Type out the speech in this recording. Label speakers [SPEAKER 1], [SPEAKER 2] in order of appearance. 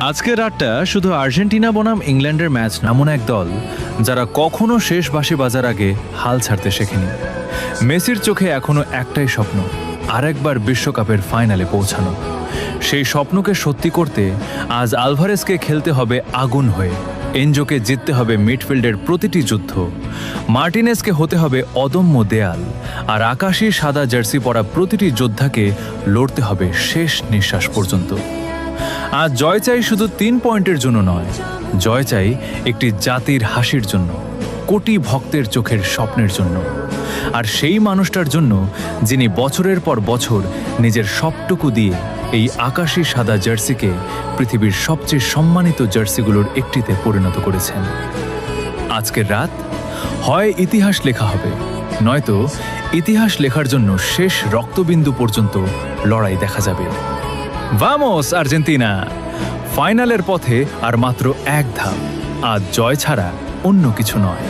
[SPEAKER 1] আজকের রাতটা শুধু আর্জেন্টিনা বনাম ইংল্যান্ডের ম্যাচ না, এমন এক দল যারা কখনো শেষ বাঁশি বাজার আগে হাল ছাড়তে শেখেনি। মেসির চোখে এখনো একটাই স্বপ্ন, আরেকবার বিশ্বকাপের ফাইনালে পৌঁছানো। সেই স্বপ্নকে সত্যি করতে আজ আলভারেজকে খেলতে হবে আগুন হয়ে, এনজোকে জিততে হবে মিডফিল্ডের প্রতিটি যুদ্ধ, মার্টিনেজকে হতে হবে অদম্য দেয়াল, আর আকাশী সাদা জার্সি পরা প্রতিটি যোদ্ধাকে লড়তে হবে শেষ নিঃশ্বাস পর্যন্ত। আজ জয় চাই শুধু 3 পয়েন্টের জন্য নয়, জয় চাই একটি জাতির হাসির জন্য, কোটি ভক্তের চোখের স্বপ্নের জন্য, আর সেই মানুষটার জন্য যিনি বছরের পর বছর নিজের সবটুকু দিয়ে এই আকাশী সাদা জার্সিকে পৃথিবীর সবচেয়ে সম্মানিত জার্সিগুলোর একটিতে পরিণত করেছেন। আজকের রাত হয় ইতিহাস লেখা হবে, নয়তো ইতিহাস লেখার জন্য শেষ রক্তবিন্দু পর্যন্ত লড়াই দেখা যাবে। Vamos Argentina! ফাইনালের পথে আর মাত্র এক ধাপ, আজ জয় ছাড়া অন্য কিছু নয়।